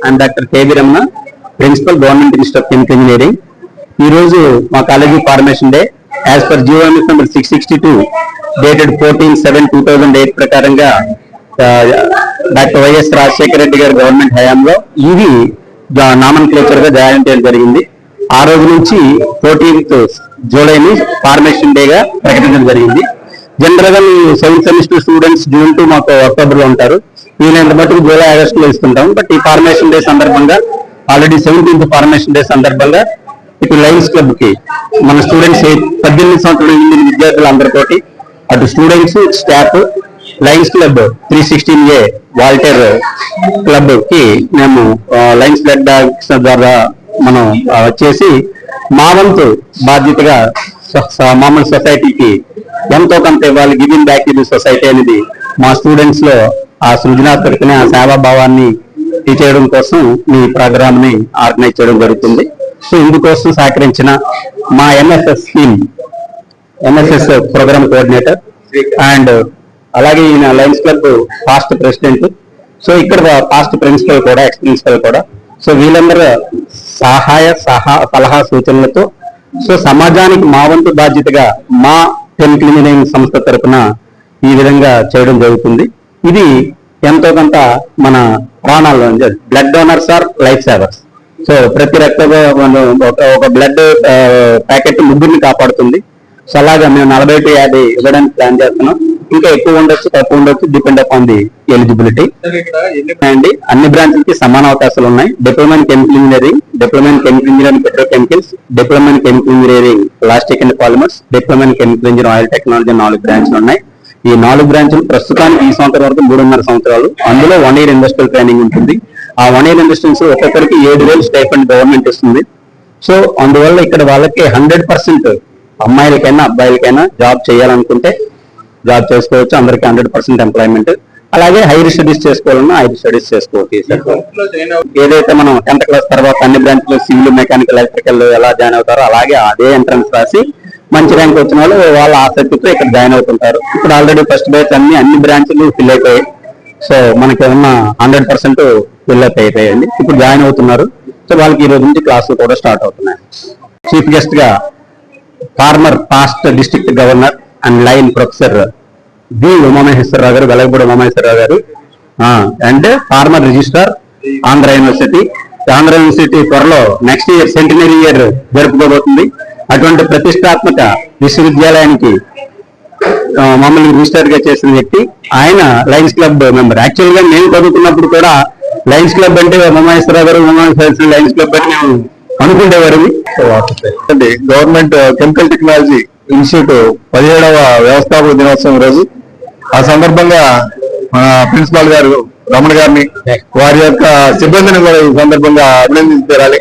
I'm Dr. K. V. Ramana, Principal, Government Institute of Chemical Engineering. ఈ రోజు మా college formation day as per GOMs number 662 dated 14/7/2008 ప్రకారంగా doctor YS Rajasekhara Reddy గారి government హయాంలో ఇది నామన్క్లేచర్ గా జాయిన్ చేయడం జరిగింది. ఆ రోజు నుంచి 14th జూలైని ఫార్మేషన్ డే గా ప్రకటించడం జరిగింది. జనరల్ గా seventh semester students June to మాకు అక్టోబర్ లో ఉంటారు. వీళ్ళంత మటుకు జూలై ఆగస్ట్ లో ఇస్తుంటాం. బట్ ఈ ఫార్మేషన్ డే సందర్భంగా ఆల్రెడీ 17th ఫార్మేషన్ డే సందర్భంగా ఇటు లయన్స్ క్లబ్ కి మన స్టూడెంట్స్ 18 సంవత్సరాల విద్యార్థులందరితోటి అటు students staff lions club 316A Waltair club కి మేము లయన్స్ బ్లడ్ బ్యాంక్స్ ద్వారా మనం వచ్చేసి మా వంతు బాధ్యతగా మామూలు సొసైటీకి ఎంతో కొంత ఇవ్వాలి, giving back to the society అనేది మా స్టూడెంట్స్ లో ఆ సృజనాత్మకతని ఆ సేవాభావాన్ని చేయడం కోసం ఈ ప్రోగ్రామ్ ని ఆర్గనైజ్ చేయడం జరుగుతుంది. సో ఇందుకోసం సహకరించిన మా ఎన్ఎస్ఎస్ ప్రోగ్రామ్ కోఆర్డినేటర్ అండ్ అలాగే ఈయన Lions club past president, so ఇక్కడ పాస్ట్ ప్రిన్సిపల్ కూడా ఎక్స్ ప్రిన్సిపల్ కూడా, సో వీళ్ళందరూ సలహా సూచనలతో సో సమాజానికి మా వంతు బాధ్యతగా మా కెమికల్ ఇంజనీరింగ్ సంస్థ తరఫున ఈ విధంగా చేయడం జరుగుతుంది. ఇది ఎంతో కొంత మన ప్రాణాల్లో blood donors are life savers. So ప్రతి ఒక బ్లడ్ ప్యాకెట్ ముగ్గురిని కాపాడుతుంది. సో అలాగా మేము 40 to 50 ఇవ్వడానికి ప్లాన్ చేస్తున్నాం. ఇంకా ఎక్కువ ఉండొచ్చు, తక్కువ ఉండొచ్చు, డిపెండ్ అపాన్ ది ఎలిజిబిలిటీ. అండి అన్ని బ్రాంచ్లకి సమాన అవకాశాలు ఉన్నాయి. Diploma in chemical engineering, diploma in chemical engineering petrochemicals, diploma in chemical engineering plastic and polymers, diploma in chemical engineering oil technology 4 బ్రాంచ్లు ఉన్నాయి. ఈ 4 బ్రాంచ్లు ప్రస్తుతానికి ఈ సంవత్సరం వరకు 3.5 సంవత్సరాలు. అందులో 1 year ఇండస్ట్రియల్ ట్రైనింగ్ ఉంటుంది. ఆ 1 year ఇండస్ట్రియల్స్ ఒక్కొక్కరికి 7,000 స్టైఫండ్ గవర్నమెంట్ ఇస్తుంది. సో అందువల్ల ఇక్కడ వాళ్ళకి 100% అమ్మాయిలకైనా అబ్బాయిలకైనా జాబ్ చేయాలనుకుంటే జాబ్ చేసుకోవచ్చు. అందరికి 100% ఎంప్లాయ్మెంట్. అలాగే హైయర్ స్టడీస్ చేసుకోవాలన్నా హైయర్ స్టడీస్ చేసుకోవచ్చు. ఏదైతే మనం 10th క్లాస్ తర్వాత అన్ని బ్రాంచ్లో సివిల్, మెకానికల్, ఎలక్ట్రికల్ ఎలా జాయిన్ అవుతారో అలాగే అదే ఎంట్రన్స్ రాసి మంచి ర్యాంక్ వచ్చిన వాళ్ళు వాళ్ళ ఆసక్తితో ఇక్కడ జాయిన్ అవుతుంటారు. ఇప్పుడు ఆల్రెడీ ఫస్ట్ బ్యాచ్ అన్ని బ్రాంచ్లు ఫిల్ అయిపోయాయి. సో మనకి ఏమన్నా 100% ఫిల్ అప్ అయిపోయాయండి. ఇప్పుడు జాయిన్ అవుతున్నారు. సో వాళ్ళకి ఈ రోజు నుంచి క్లాసులు కూడా స్టార్ట్ అవుతున్నాయి. చీఫ్ గెస్ట్ గా former past district governor and lion professor V Umamaheswararao గారు, వెలగపూడి ఉమామహేశ్వరరావు గారు, and former registrar Andhra university. Andhra university త్వరలో నెక్స్ట్ ఇయర్ సెంటినరీ ఇయర్ జరుపుకోబోతుంది. అటువంటి ప్రతిష్టాత్మక విశ్వవిద్యాలయానికి మమ్మల్ని రిజిస్టర్ గా చేసిన వ్యక్తి ఆయన. Lions club member. యాక్చువల్ గా నేను చదువుతున్నప్పుడు కూడా లయన్స్ క్లబ్ అంటే ఉమామహేశ్వరరావు గారు, ఉమామహేశ్వర లయన్స్ క్లబ్ అని మేము అనుకునేవారు. గవర్నమెంట్ కెమికల్ టెక్నాలజీ ఇన్స్టిట్యూట్ 17వ వ్యవస్థాపక దినోత్సవం రోజు. ఆ సందర్భంగా ప్రిన్సిపాల్ గారు రమణ గారిని, వారి యొక్క సిబ్బందిని కూడా ఈ సందర్భంగా అభినందించాలి.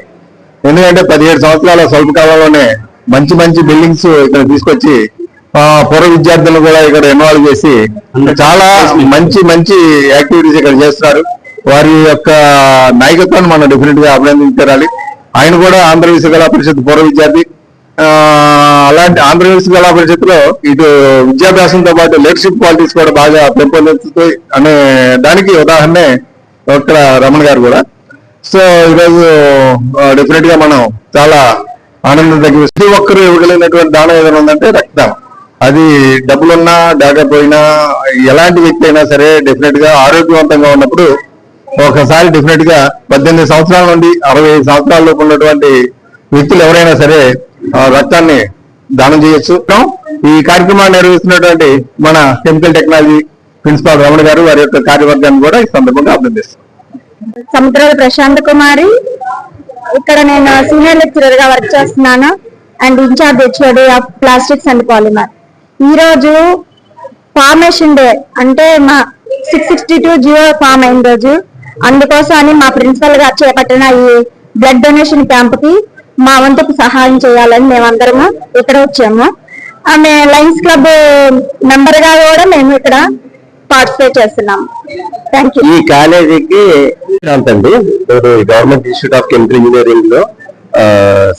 ఎందుకంటే 17 సంవత్సరాల స్వల్ప కాలంలోనే మంచి మంచి బిల్డింగ్స్ ఇక్కడ తీసుకొచ్చి పూర్వ విద్యార్థులను కూడా ఇక్కడ ఇన్వాల్వ్ చేసి చాలా మంచి మంచి యాక్టివిటీస్ ఇక్కడ చేస్తున్నారు. వారి యొక్క నాయకత్వాన్ని మనం డెఫినెట్ గా అభినందించాలి. ఆయన కూడా ఆంధ్ర విశ్వకళా పరిషత్ పూర్వ విద్యార్థి. అలాంటి ఆంధ్ర విశ్వకళా పరిషత్తులో ఇటు విద్యాభ్యాసంతో పాటు లీడర్షిప్ క్వాలిటీస్ కూడా బాగా పెంపొందించుతాయి అనే దానికి ఉదాహరణే డాక్టర్ రమణ గారు కూడా. సో ఈరోజు డెఫినెట్ గా మనం చాలా ఆనందం తగ్గి ప్రతి ఒక్కరు ఇవ్వగలిగినటువంటి దానం ఏదైనా ఉందంటే రక్తదానం. అది డబ్బులున్నా లేకపోయినా ఎలాంటి వ్యక్తి అయినా సరే డెఫినెట్ గా ఆరోగ్యవంతంగా ఉన్నప్పుడు ఒకసారి డెఫినెట్ గా 18 సంవత్సరాల నుండి 65 సంవత్సరాల లోపు ఉన్నటువంటి వ్యక్తులు ఎవరైనా సరే రక్తాన్ని దానం చేయొచ్చు. ఈ కార్యక్రమాన్ని నిర్వహిస్తున్నటువంటి మన కెమికల్ టెక్నాలజీ ప్రిన్సిపాల్ రమణ గారు, వారి యొక్క కార్యవర్గాన్ని కూడా ఈ సందర్భంగా అభినందిస్తాం. సముద్రాల ప్రశాంత్ కుమారి. ఇక్కడ నేను సీనియర్ లెక్చరర్ గా వర్క్ చేస్తున్నాను and incharge HOD of plastics and polymer. ఈ రోజు ఫార్మేషన్ డే అంటే మా 662 జియో ఫామ్ అయిన రోజు. అందుకోసం అని మా ప్రిన్సిపల్ గారు చేపట్టిన ఈ బ్లడ్ డొనేషన్ క్యాంప్ కి మా వంతుకు సహాయం చేయాలని మేమందరము ఇక్కడ వచ్చాము. ఆమె లయన్స్ క్లబ్ మెంబర్ గా కూడా మేము ఇక్కడ పార్టిసిపేట్ చేస్తున్నాము. Thank you. ఈ కాలేజీకి government institute of chemical engineering లో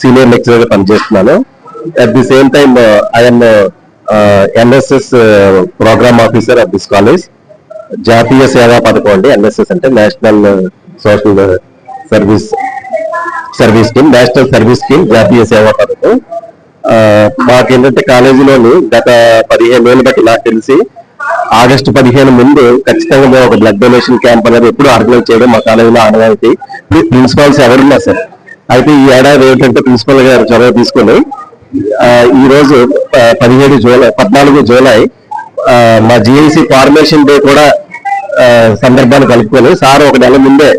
సీనియర్ లెక్చరర్ గా పనిచేస్తున్నాను. At the same time I'm NSS program officer of this college. జాతీయ సేవా పథకం అండి. ఎన్ఎస్ఎస్ అంటే national social service scheme, national service scheme, జాతీయ సేవా పథకం. మాకేంటంటే కాలేజీలోని గత 15 ఏళ్ళు బట్టి నాకు తెలిసి ఆగస్టు 15 ముందు ఖచ్చితంగా మేము ఒక బ్లడ్ డొనేషన్ క్యాంప్ అనేది ఎప్పుడు ఆర్గనైజ్ చేయడం మా కాలేజీలో ఆనవాయితీ. ప్రిన్సిపాల్స్ ఎవరున్నా సార్, అయితే ఈ ఏడాది ఏంటంటే ప్రిన్సిపల్ గారు చొరవ తీసుకొని ఈ రోజు 14 జూలై మా జిఐసి ఫార్మేషన్ డే కూడా సందర్భాన్ని కలుపుకొని సార్ ఒక నెల ముందే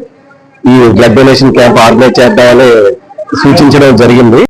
ఈ బ్లడ్ డొనేషన్ క్యాంప్ ఆర్గనైజ్ చేద్దామని సూచించడం జరిగింది.